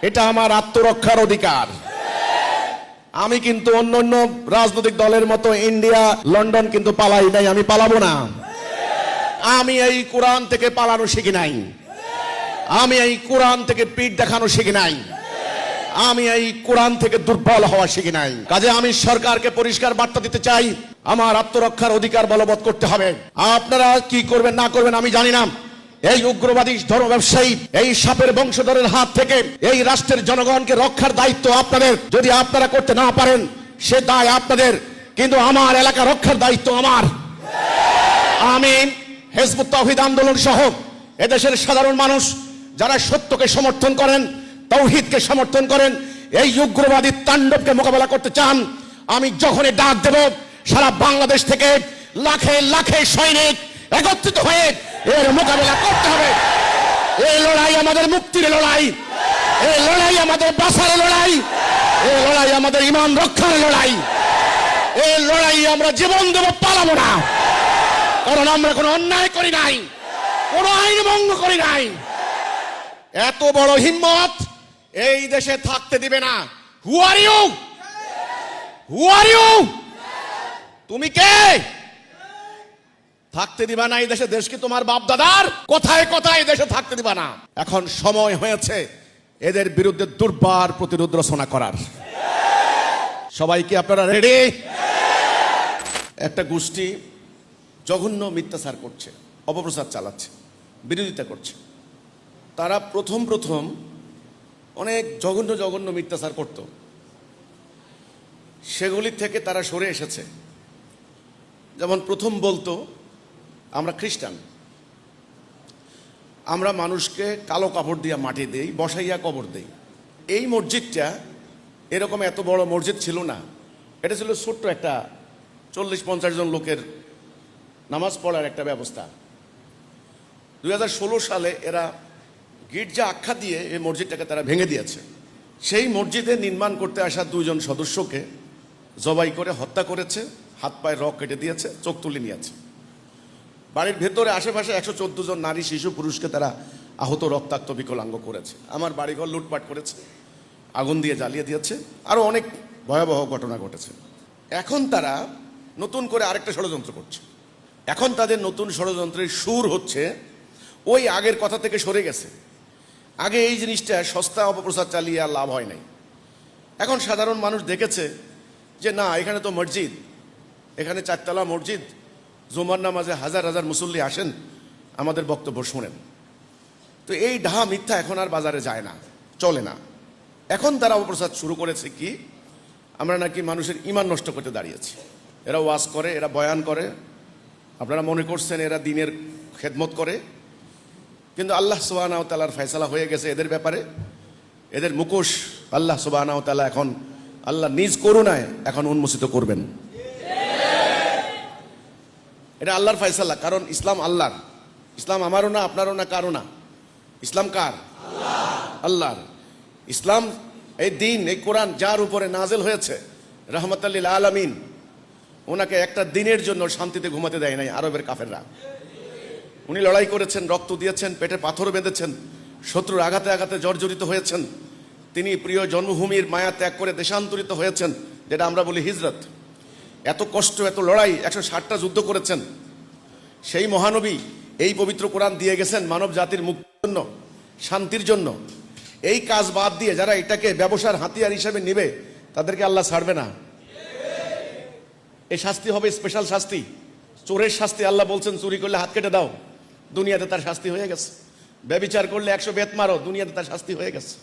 এটা আমার আত্মরক্ষার অধিকার। আমি কিন্তু অন্য রাজনৈতিক দলের মতো ইন্ডিয়া লন্ডন কিন্তু পালাই নাই, আমি পালাবো না। আমি এই কোরআন থেকে পালানো শিখি নাই, আমি এই কোরআন থেকে পিঠ দেখানো শিখি নাই, আমি এই কোরআন থেকে দুর্বল হওয়া শিখি নাই। কাজে আমি সরকারকে পরিষ্কার বার্তা দিতে চাই, আমার আত্মরক্ষার অধিকার বলবৎ করতে হবে। আপনারা কি করবেন না করবেন আমি জানি না। এই উগ্রবাদী ধর্ম ব্যবসায়ী, এই সাপের বংশধরের হাত থেকে এই রাষ্ট্রের জনগণকে রক্ষার দায়িত্ব আপনাদের। যদি আপনারা করতে না পারেন সে দায় আপনাদের, কিন্তু আমার এলাকা রক্ষার দায়িত্ব আমার। আমি হিজবুত তাওহীদ আন্দোলন সহ এদেশের সাধারণ মানুষ যারা সত্যকে সমর্থন করেন, তাওহীদকে সমর্থন করেন, এই উগ্রবাদী তাণ্ডবকে মোকাবেলা করতে চান, আমি যখনই ডাক দেব সারা বাংলাদেশ থেকে লাখে লাখে সৈনিক একত্রিত হয়ে এর মোকাবেলা করতে হবে। এই লড়াই আমাদের মুক্তির লড়াই, এই লড়াই আমাদের বাঁচার লড়াই, এই লড়াই আমাদের ঈমান রক্ষার লড়াই। এই লড়াই আমরা জীবন দেব, পালাবো না। কারণ আমরা কোনো অন্যায় করি নাই, কোনো আইন ভঙ্গ করি নাই। এত বড় হিম্মত এই দেশে থাকতে দিবে না। Who are you? Who are you? তুমি কে? থাকতে দিবা না এই দেশে? দেশ কি তোমার বাপ দাদার? কোথায় কোথায় দেশে থাকতে দিবা না। এখন সময় হয়েছে এদের বিরুদ্ধে দুর্বার প্রতিরোধ রচনা করার। সবাই কি আপনারা রেডি? একটা গোষ্ঠী জঘন্য মিথ্যাচার করছে, অপপ্রচার চালাচ্ছে, বিরোধিতা করছে। তারা প্রথম অনেক জঘন্য মিথ্যাচার করত, সেগুলি থেকে তারা সরে এসেছে। যেমন প্রথম বলতো আমরা খ্রিস্টান, আমরা মানুষকে কালো কাপড় দিয়ে মাটি দেই, বসাইয়া কবর দেই। এই মসজিদটা এরকম এত বড় মসজিদ ছিল না, এটা ছিল ছোট্ট একটা 40-50 জন লোকের নামাজ পড়ার একটা ব্যবস্থা। 2016 সালে এরা গির্জা আখ্যা দিয়ে এই মসজিদটাকে তারা ভেঙে দিয়েছে। সেই মসজিদে নির্মাণ করতে আসা 2 জন সদস্যকে জবাই করে হত্যা করেছে, হাত পায়ে রক কেটে দিয়েছে, চোখ তুলে নিয়েছে। বাড়ির ভেতরে আশেপাশে 114 জন নারী শিশু পুরুষকে তারা আহত রক্তাক্ত বিকলাঙ্গ করেছে। আমার বাড়িঘর লুটপাট করেছে, আগুন দিয়ে জ্বালিয়ে দিয়েছে, আরো অনেক ভয়াবহ ঘটনা ঘটেছে। এখন তারা নতুন করে আরেকটা ষড়যন্ত্র করছে। এখন তাদের নতুন ষড়যন্ত্রের সুর হচ্ছে ওই আগের কথা থেকে সরে গেছে। আগে এই জিনিসটা সস্তা অপপ্রচার চালিয়ে আর লাভ হয় নাই। এখন সাধারণ মানুষ দেখেছে যে না, এখানে তো মসজিদ, এখানে 4 তলা মসজিদ, জুমার নামাজে হাজার হাজার মুসল্লি আসেন, আমাদের বক্তব্য শোনেন। তো এই ঢাহা মিথ্যা এখন আর বাজারে যায় না, চলে না। এখন তারা অপপ্রচার শুরু করেছে কি, আমরা নাকি মানুষের ঈমান নষ্ট করতে দাঁড়িয়েছি। এরা ওয়াজ করে, এরা বয়ান করে, আপনারা মনে করছেন এরা দ্বীনের খেদমত করে, কিন্তু আল্লাহ সুবহানাহু ওয়া তাআলার ফয়সালা হয়ে গেছে এদের ব্যাপারে। এদের মুখোশ আল্লাহ সুবহানাহু ওয়া তাআলা এখন আল্লাহ নিজ করুণায় এখন উন্মোচিত করবেন। এটা আল্লাহর ফয়সালা। কারণ ইসলাম আল্লাহর, ইসলাম আমারও না, আপনারও না, কারো না। ইসলাম কার? আল্লাহর। ইসলাম এই দিন, এই কোরআন যার উপরে নাজেল হয়েছে রাহমাতাল লিল আলামিন, ওনাকে একটা দিনের জন্য শান্তিতে ঘুমাতে দেয় নাই আরবের কাফেররা। উনি লড়াই করেছেন, রক্ত দিয়েছেন, পেটে পাথর বেঁধেছেন, শত্রুর আঘাতে আঘাতে জর্জরিত হয়েছেন। তিনি প্রিয় জন্মভূমির মায়া ত্যাগ করে দেশান্তরিত হয়েছেন, যেটা আমরা বলি হিজরত। এত কষ্ট, এত লড়াই, 160টা যুদ্ধ করেছেন। সেই মহানবী এই পবিত্র কোরআন দিয়ে গেছেন মানব জাতির মুক্তির জন্য, শান্তির জন্য। এই কাজ বাদ দিয়ে যারা এটাকে ব্যবসার হাতিয়ার হিসেবে নিবে, তাদেরকে আল্লাহ ছাড়বে না। এই শাস্তি হবে স্পেশাল শাস্তি, চোরের শাস্তি। আল্লাহ বলছেন চুরি করলে হাত কেটে দাও, দুনিয়াতে তার শাস্তি হয়ে গেছে। ব্যভিচার করলে 100 বেত মারো, দুনিয়াতে তার শাস্তি হয়ে গেছে।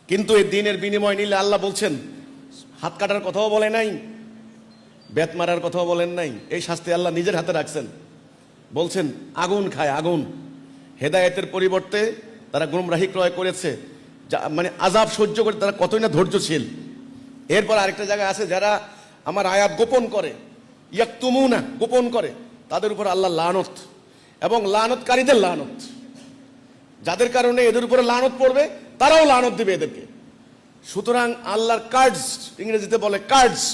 কিন্তু এই দিনের বিনিময় নিলে আল্লাহ বলছেন হাত কাটার কথাও বলে নাই, বেত মারার কথাও বলেন নাই। এই শাস্তি আল্লাহ নিজের হাতে রাখছেন। বলছেন আগুন খায়, আগুন। হেদায়েতের পরিবর্তে তারা গুমরাহি ক্রয় করেছে, মানে আযাব সহ্য করে তারা কতই না ধৈর্যশীল। এরপর আরেকটা জায়গায় আছে, যারা আমার আয়াত গোপন করে, ইয়াকতুমুনা, গোপন করে, তাদের উপর আল্লাহ লানত এবং লানতকারীদের লানত। যাদের কারণে এদের উপরে লানত পড়বে, তারাও লানত দিবে এদেরকে। সুতরাং আল্লাহর কার্ডস, ইংরেজিতে বলে কার্ডস,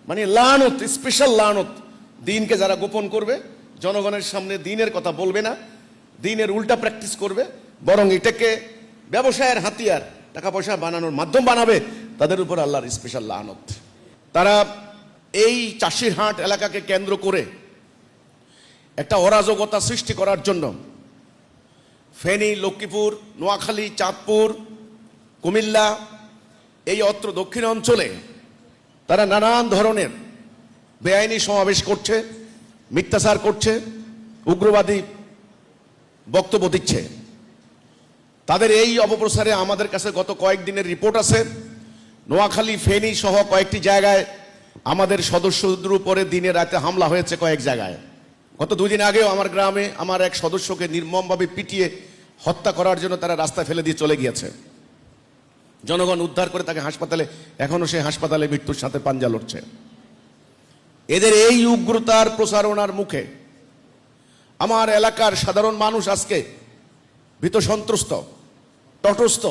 মানে লানত, স্পেশাল লানত। দিনকে যারা গোপন করবে, জনগণের সামনে দিনের কথা বলবে না, দিনের উল্টা প্র্যাকটিস করবে, বরং এটাকে ব্যবসায়ের হাতিয়ার, টাকা পয়সা বানানোর মাধ্যম বানাবে, তাদের উপর আল্লাহর স্পেশাল লানত। তারা এই চাষিরহাট এলাকাকে কেন্দ্র করে একটা অরাজকতা সৃষ্টি করার জন্য ফেনী, লক্ষ্মীপুর, নোয়াখালী, চাঁদপুর, কুমিল্লা, এই অত্র দক্ষিণ অঞ্চলে তারা নানান ধরনের বেআইনি সমাবেশ করছে, মিথ্যাচার করছে, উগ্রবাদী বক্তব্য দিচ্ছে। তাদের এই অপপ্রচারে আমাদের কাছে গত কয়েকদিনের রিপোর্ট আছে। নোয়াখালী, ফেনী সহ কয়েকটি জায়গায় আমাদের সদস্যদের উপরে দিনে রাতে হামলা হয়েছে কয়েক জায়গায়। গত 2 দিন আগেও আমার গ্রামে আমার এক সদস্যকে নির্মমভাবে পিটিয়ে হত্যা করার জন্য তারা রাস্তায় ফেলে দিয়ে চলে গিয়েছে। জনগণ উদ্ধার করে তাকে হাসপাতালে, এখনো সে হাসপাতালে মৃত্যুর সাথে পাঞ্জা লড়ছে। এদের এই উগ্রতার প্রচারণার মুখে আমার এলাকার সাধারণ মানুষ আজকে ভীত সন্ত্রস্ত, তটস্থ।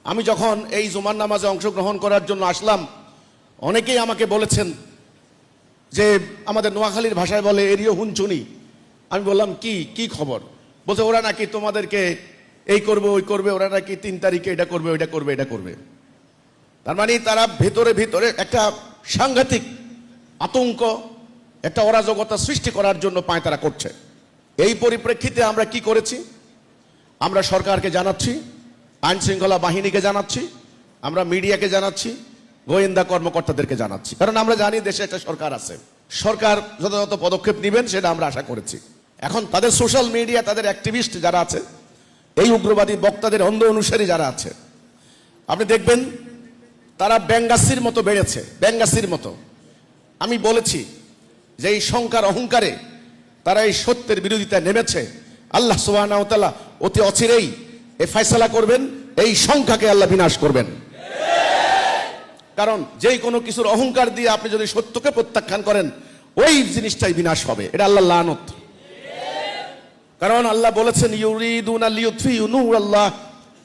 আমি যখন এই জুমার নামাজে অংশগ্রহণ করার জন্য আসলাম, অনেকেই আমাকে বলেছেন যে আমাদের নোয়াখালীর ভাষায় বলে এরিও হুঞ্চুনি। আমি বললাম কি খবর? বলছে ওরা নাকি তোমাদেরকে এই করবে ওই করবে, ওরা নাকি 3 তারিখে এটা করবে ওইটা করবে এটা করবে। তার মানে তারা ভেতরে ভেতরে একটা সাংঘাতিক আতঙ্ক, একটা অরাজকতা সৃষ্টি করার জন্য পায়তারা করছে। এই পরিপ্রেক্ষিতে আমরা কি করেছি? আমরা সরকারকে জানাচ্ছি, আইন শৃঙ্খলা বাহিনীকে জানাচ্ছি, আমরা মিডিয়াকে জানাচ্ছি, গোয়েন্দা কর্মকর্তাদেরকে জানাচ্ছি। কারণ আমরা জানি দেশে একটা সরকার আছে, সরকার যথাযথ পদক্ষেপ নেবেন সেটা আমরা আশা করেছি। এখন তাদের সোশ্যাল মিডিয়া, তাদের অ্যাক্টিভিস্ট যারা আছে, এই উগ্রবাদী বক্তাদের অন্ধ অনুসারী যারা আছে, আপনি দেখবেন তারা ব্যাঙ্গাসির মতো বেড়েছে, ব্যাঙ্গাসির মতো। আমি বলেছি যে এই সংখ্যার অহংকারে তারা এই সত্যের বিরোধিতায় নেমেছে। আল্লাহ সুবহানাহু ওয়া তাআলা অতি অচিরেই এই ফয়সালা করবেন, এই সংখ্যাকে আল্লাহ বিনাশ করবেন। কারণ যেই কোনো কিছুর অহংকার দিয়ে আপনি যদি সত্যকে প্রত্যাখ্যান করেন, ওই জিনিসটাই বিনাশ হবে। এটা আল্লাহর লানত। কারণ আল্লাহ বলেছেন ইউরিদুনা লিইউতফিউ নূরাল্লাহ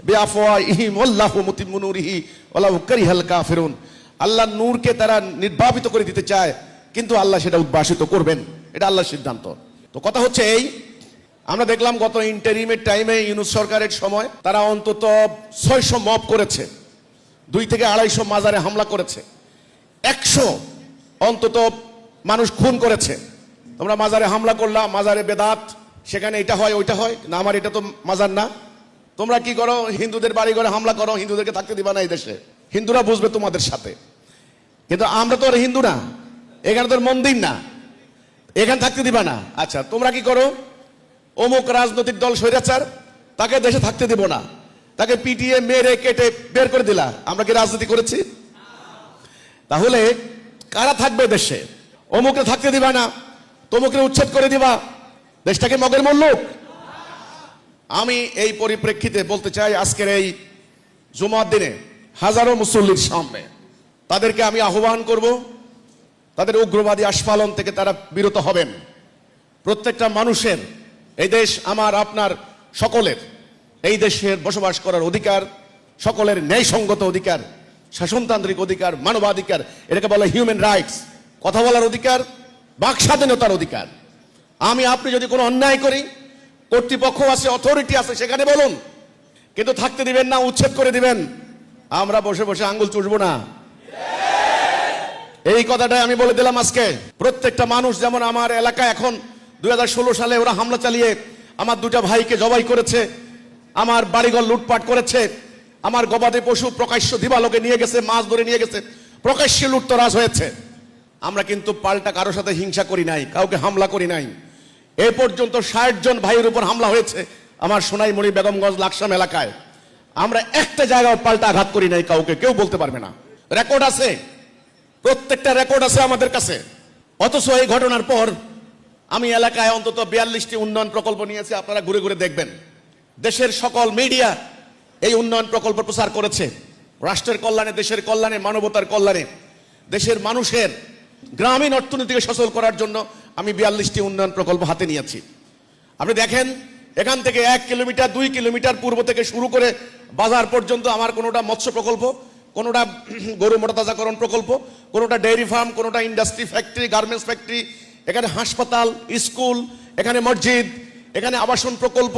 বিআফওয়াহিহিম ওয়াল্লাহু মুতিম্মু নূরিহি ওয়ালাউ কারিহাল কাফিরুন। আল্লাহর নূরকে তারা নির্বাপিত করে দিতে চায়, কিন্তু আল্লাহ সেটা উদ্ভাসিত করবেন। এটা আল্লাহর সিদ্ধান্ত। তো কথা হচ্ছে এই, আমরা দেখলাম গত ইন্টারিমের টাইমে ইউনূস সরকারের সময় তারা অন্তত 600 মব করেছে, 2 থেকে 250 মাজারে হামলা করেছে, 100 অন্তত মানুষ খুন করেছে। তোমরা মাজারে হামলা করলাম, মাজারে বেদাত, সেখানে এটা হয় ওইটা হয় না, আমার এটা তো মাজার না। তোমরা কি করো? হিন্দুদের বাড়ি ঘরে হামলা করো, হিন্দুদেরকে থাকতে দিবা না এই দেশে, হিন্দুরা বুঝবে তোমাদের সাথে। কিন্তু আমরা তো আর হিন্দু না, এখানে তোর মন্দির না, এখানে থাকতে দিবা না। আচ্ছা, তোমরা কি করো? অমুক রাজনৈতিক দল স্বৈরাচার, তাকে দেশে থাকতে দিব না, তাকে পিটিয়ে মেরে কেটে বের করে দিলা। আমরা কি রাজনীতি করেছি? তাহলে কারা থাকবে দেশে? অমুকে থাকতে দিবা না, তমুকে উচ্ছেদ করে দিবা, দেশটাকে মগের মুল্লুক। আমি এই পরিপ্রেক্ষিতে বলতে চাই, আজকের এই জুমার দিনে হাজারো মুসল্লির সামনে তাদেরকে আমি আহ্বান করব, তাদের উগ্রবাদী আস্ফালন থেকে তারা বিরত হবেন। প্রত্যেকটা মানুষের, এই দেশ আমার আপনার সকলের, এই দেশের বসবাস করার অধিকার, সকলের ন্যায়সঙ্গত অধিকার, শাসনতান্ত্রিক অধিকার, মানবাধিকার, এটাকে বলে হিউম্যান রাইটস। কথা বলার অধিকার, বাক স্বাধীনতার অধিকার। আমি আপনি যদি কোনো অন্যায় করি, কর্তৃপক্ষ আছে, অথরিটি আছে, সেখানে বলুন, কিন্তু থাকতে দিবেন না, উচ্ছেদ করে দিবেন। আমরা বসে বসে আঙ্গুল চুষবো না। এই কথাটাই আমি বলে দিলাম আজকে। প্রত্যেকটা মানুষ, যেমন আমার এলাকায় এখন 2016 সালে ওরা হামলা চালিয়ে আমার 2টা ভাইকে জবাই করেছে, আমার বাড়িঘর লুটপাট করেছে, আমার গবাদি পশু প্রকাশ্য দিবালোকে নিয়ে গেছে, মাছ ধরে নিয়ে গেছে, প্রকাশ্যে লুটতরাজ হয়েছে। আমরা কিন্তু পাল্টা কারোর সাথে হিংসা করি নাই, কাউকে হামলা করি নাই। এ পর্যন্ত 60 জন ভাইয়ের উপর হামলা হয়েছে আমার সোনাইমুড়ি, বেগমগঞ্জ, লাকসাম এলাকায়। আমরা একটা জায়গায় পাল্টা আঘাত করি নাই কাউকে, কেউ বলতে পারবে না। রেকর্ড আছে, প্রত্যেকটা রেকর্ড আছে আমাদের কাছে। অথচ এই ঘটনার পর আমি এলাকায় অন্তত 42টি উন্নয়ন প্রকল্প নিয়েছি, আপনারা ঘুরে ঘুরে দেখবেন। দেশের সকল মিডিয়া এই উন্নয়ন প্রকল্প প্রচার করেছে। রাষ্ট্রের কল্যাণে, দেশের কল্যাণে, মানবতার কল্যাণে, দেশের মানুষের গ্রামীণ অর্থনীতিকে সচল করার জন্য আমি 42টি উন্নয়ন প্রকল্প হাতে নিয়েছি। আপনি দেখেন, এখান থেকে 1 কিলোমিটার 2 কিলোমিটার পূর্ব থেকে শুরু করে বাজার পর্যন্ত আমার কোনোটা মৎস্য প্রকল্প, কোনোটা গরু মোটাতাজাকরণ প্রকল্প, কোনোটা ডেয়ারি ফার্ম, কোনোটা ইন্ডাস্ট্রি ফ্যাক্টরি, গার্মেন্টস ফ্যাক্টরি, এখানে হাসপাতাল, স্কুল, এখানে মসজিদ, এখানে আবাসন প্রকল্প,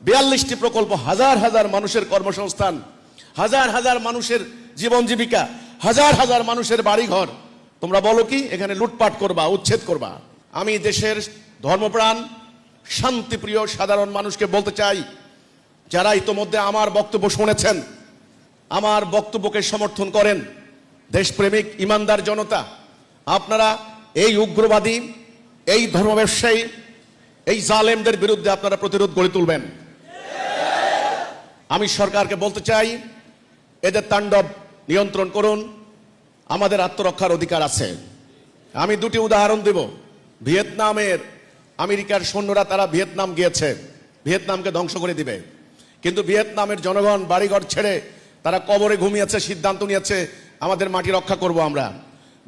42টি প্রকল্প, হাজার হাজার মানুষের কর্মসংস্থান। হাজার হাজার মানুষের জীবন জীবিকা, হাজার হাজার মানুষের বাড়িঘর। তোমরা বলো কি এখানে লুটপাট করবা, উচ্ছেদ করবা? আমি দেশের ধর্মপ্রাণ শান্তিপ্রিয় সাধারণ মানুষকে বলতে চাই, যারা ইতোমধ্যে আমার বক্তব্য শুনেছেন, আমার বক্তব্যকে সমর্থন করেন, দেশপ্রেমিক ইমানদার জনতা, আপনারা এই উগ্রবাদী, এই ধর্ম ব্যবসায়ী, এই জালেমদের বিরুদ্ধে আপনারা প্রতিরোধ গড়ে তুলবেন। আমি সরকারকে বলতে চাই, এদের তাণ্ডব নিয়ন্ত্রণ করুন। আমাদের আত্মরক্ষার অধিকার আছে। আমি দুটি উদাহরণ দেব। ভিয়েতনামের আমেরিকার সৈন্যরা তারা ভিয়েতনাম গিয়েছে, ভিয়েতনামকে ধ্বংস করে দিবে, কিন্তু ভিয়েতনামের জনগণ বাড়িঘর ছেড়ে তারা কবরে ঘুমিয়েছে, সিদ্ধান্ত নিয়েছে আমাদের মাটি রক্ষা করব আমরা।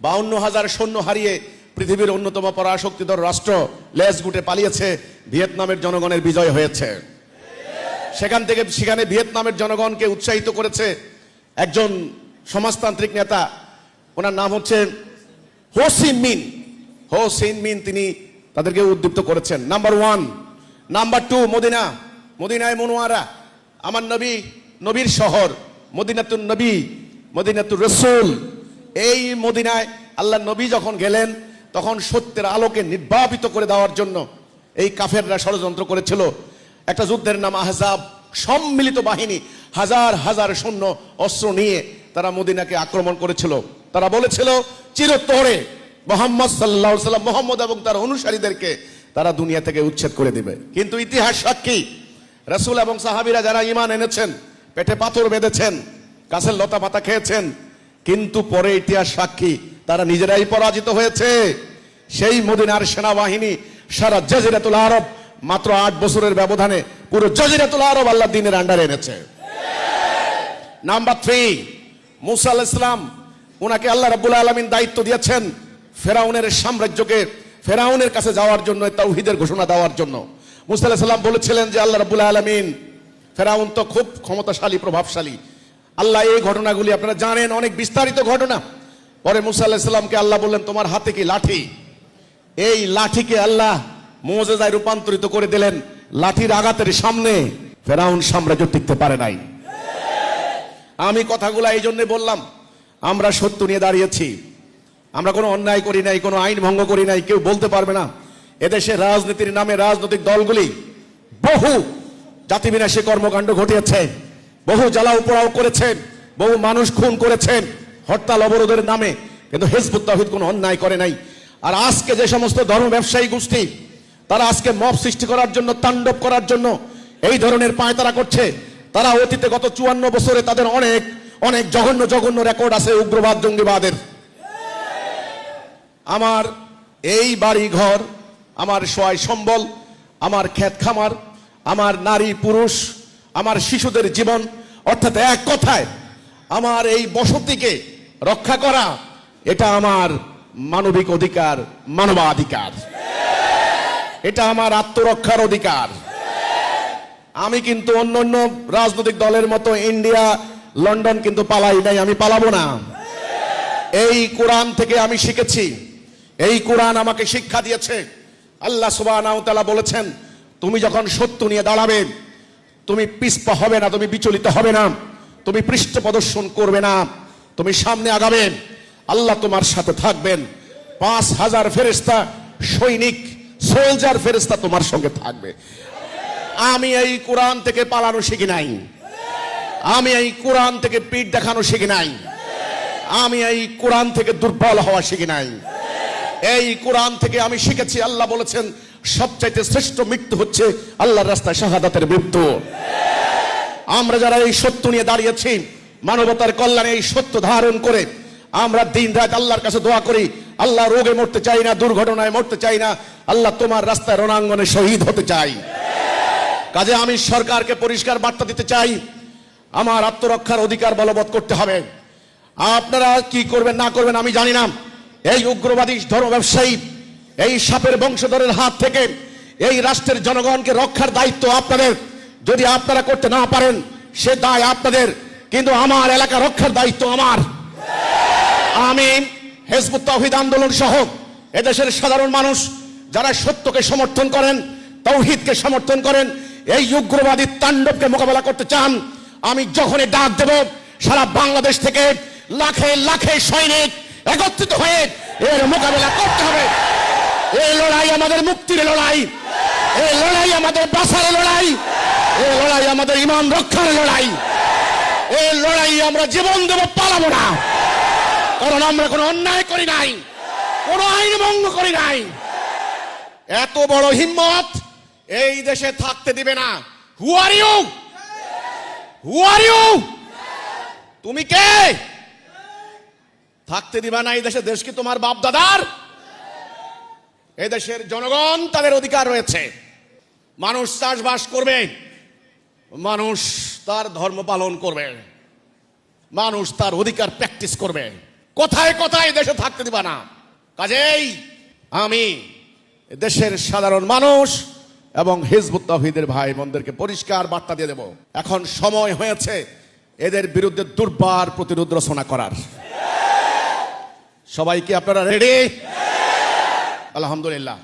52,000 সৈন্য হারিয়ে পৃথিবীর অন্যতম পরাশক্তিধর রাষ্ট্র লেজ গুটে পালিয়েছে, ভিয়েতনামের জনগণের বিজয় হয়েছে। সেখানে ভিয়েতনামের জনগণকে উৎসাহিত করেছে একজন সমাজতান্ত্রিক নেতা, ওনার নাম হচ্ছে হো সি মিন। তিনি তাদেরকে উদ্দীপ্ত করেছেন। নাম্বার 1। নাম্বার 2, মদিনায় মুনওয়ারা, আমার নবীর শহর, মদিনাতুন নবী, মদিনাতুর রাসূল। এই মদিনায় আল্লাহ নবী যখন গেলেন তখন সত্যের আলোকে নির্বাপিত করে দেওয়ার জন্য এই কাফেররা ষড়যন্ত্র করেছিল। একটা যুদ্ধের নাম আহজাব। সম্মিলিত বাহিনী, হাজার হাজার সৈন্য অস্ত্র নিয়ে তারা মদিনাকে আক্রমণ করেছিল। তারা বলেছিল চিরতরে মুহাম্মদ সাল্লাল্লাহু আলাইহি ওয়াসাল্লাম, মুহাম্মদ এবং তার অনুসারীদেরকে তারা দুনিয়া থেকে উচ্ছেদ করে দিবে। কিন্তু ইতিহাস সাক্ষী, রাসূল এবং সাহাবীরা যারা ঈমান এনেছেন, পেটে পাথর বেঁধেছেন, গাছের লতা পাতা খেয়েছেন, কিন্তু পরে ইতিহাস সাক্ষী তারা নিজেরাই পরাজিত হয়েছে। সেই মদিনার সেনাবাহিনী সারা জাজিরাতুল আরব মাত্র 8 বছরের ব্যবধানে পুরো জাজিরাতুল আরব আল্লাহ দ্বীনের আন্ডারে এনেছে। নাম্বার 3, মুসা আলাইহিস সালাম, ওনাকে আল্লাহ রাব্বুল আলামিন দায়িত্ব দিয়েছেন ফেরাউনের সাম্রাজ্যকে, ফেরাউনের কাছে যাওয়ার জন্য, তাওহীদের ঘোষণা দেওয়ার জন্য। মুসা আলাইহিস সালাম বলেছিলেন যে আল্লাহ রাব্বুল আলামিন, ফেরাউন তো খুব ক্ষমতাশালী, প্রভাবশালী। আল্লাহ এই ঘটনাগুলি আপনারা জানেন, অনেক বিস্তারিত ঘটনা। পরে মুসা আলাইহিস সালামকে আল্লাহ বললেন তোমার হাতে কি লাঠি? এই লাঠিকে আল্লাহ মুজিজায় রূপান্তরিত করে দিলেন। লাঠির আঘাতের সামনে ফেরাউন সাম্রাজ্য টিকতে পারে নাই। আমি কথাগুলো এই জন্য বললাম, আমরা সত্য নিয়ে দাঁড়িয়েছি, আমরা কোনো অন্যায় করি নাই, কোনো আইন ভঙ্গ করি নাই। কেউ বলতে পারবে না এদেশে রাজনীতির নামে রাজনৈতিক দলগুলি বহু জাতিবিনাশী কর্মকাণ্ড ঘটিয়েছে, বহু জ্বালাও পোড়াও করেছে, বহু মানুষ খুন করেছেন হরতাল অবরোধের নামে, কিন্তু হিজবুত তাওহীদ কোনো অন্যায় করে নাই। আর আজকে যে সমস্ত ধর্ম ব্যবসায়ী গোষ্ঠী তারা আজকে মব সৃষ্টি করার জন্য, তাণ্ডব করার জন্য এই ধরনের পায়তারা করছে, তারা অতীতে গত 54 বছরে তাদের অনেক অনেক জঘন্য জঘন্য রেকর্ড আছে উগ্রবাদ, জঙ্গিবাদের। আমার এই বাড়ি ঘর, আমার সহায় সম্বল, আমার ক্ষেত খামার, আমার নারী পুরুষ, আমার শিশুদের জীবন, অর্থাৎ এক কথায় আমার এই বসতিকে রক্ষা করা, এটা আমার মানবিক অধিকার, মানবাধিকার। এটা আমার আত্মরক্ষার অধিকার। আমি কিন্তু অন্য রাজনৈতিক দলের মতো ইন্ডিয়া, লন্ডন কিন্তু পালাই নাই, আমি পালাবো না। এই কোরআন থেকে আমি শিখেছি, এই কোরআন আমাকে শিক্ষা দিয়েছে। আল্লাহ সুবহানাহু ওয়া তাআলা বলেছেন তুমি যখন সত্য নিয়ে দাঁড়াবে, তুমি পিছপা হবে না, তুমি বিচলিত হবে না, তুমি পৃষ্ঠ প্রদর্শন করবে না, তুমি সামনে আগাবে, আল্লাহ তোমার সাথে থাকবেন। 5000 ফেরেশতা, সৈনিক, সোলজার ফেরেশতা তোমার সঙ্গে থাকবে। আমি এই কোরআন থেকে পালানো শিখি নাই, আমি এই কোরআন থেকে পিঠ দেখানো শিখি নাই, আমি এই কোরআন থেকে দুর্বল হওয়া শিখি নাই। এই কোরআন থেকে আমি শিখেছি, আল্লাহ বলেছেন সবচাইতে শ্রেষ্ঠ মৃত্যু হচ্ছে আল্লাহর রাস্তায় শাহাদাতের মৃত্যু। আমরা যারা এই সত্য নিয়ে দাঁড়িয়েছি, মানবতার কল্যাণে এই সত্য ধারণ করে আমরা দিন রাত আল্লাহর কাছে দোয়া করি, আল্লাহ রোগে মরতে চাই না, দুর্ঘটনায় মরতে চাই না, আল্লাহ তোমার রাস্তায় রণাঙ্গনে শহীদ হতে চাই। কাজে আমি সরকারকে পরিষ্কার বার্তা দিতে চাই, আমার আত্মরক্ষার অধিকার বলবৎ করতে হবে। আপনারা কি করবেন না করবেন আমি জানি না। এই উগ্রবাদী ধর্ম ব্যবসায়ী, এই সাপের বংশধরের হাত থেকে এই রাষ্ট্রের জনগণকে রক্ষার দায়িত্ব আপনাদের। যদি আপনারা করতে না পারেন সে দায় আপনাদের, কিন্তু আমার এলাকা রক্ষার দায়িত্ব আমার। আমি হিজবুত তাওহীদ আন্দোলন সহ এদেশের সাধারণ মানুষ যারা সত্যকে সমর্থন করেন, তাওহীদকে সমর্থন করেন, এই উগ্রবাদী তাণ্ডবকে মোকাবেলা করতে চান, আমি যখনই ডাক দেব সারা বাংলাদেশ থেকে লাখে লাখে সৈনিক একত্রিত হয়ে এর মোকাবেলা করতে হবে। এই লড়াই আমাদের মুক্তির লড়াই, এই লড়াই আমাদের বাঁচার লড়াই, এই লড়াই আমাদের ঈমান রক্ষার লড়াই। এই লড়াই আমরা জীবন দেব, পালাবো না, কারণ আমরা কোনো অন্যায় করি নাই, কোনো আইন ভঙ্গ করি নাই। এত বড় হিম্মত এই দেশে থাকতে দিবে না। Who are you? Who are you? তুমি কে? থাকতে দিবা না এই দেশে? দেশ কি তোমার বাপ দাদার? এই দেশের জনগণ তাদের অধিকার রয়েছে। মানুষ চাষবাস করবে, মানুষ তার ধর্ম পালন করবে, মানুষ তার অধিকার প্র্যাকটিস করবে। কোথায় কোথায় দেশে থাকতে দিবা না। কাজেই আমি দেশের সাধারণ মানুষ এবং হিজবুত তাওহীদের ভাই বোনদেরকে পরিষ্কার বার্তা দিয়ে দেব, এখন সময় হয়েছে এদের বিরুদ্ধে দুর্বার প্রতিরোধ রচনা করার। সবাই কি আপনারা রেডি? আলহামদুলিল্লাহ।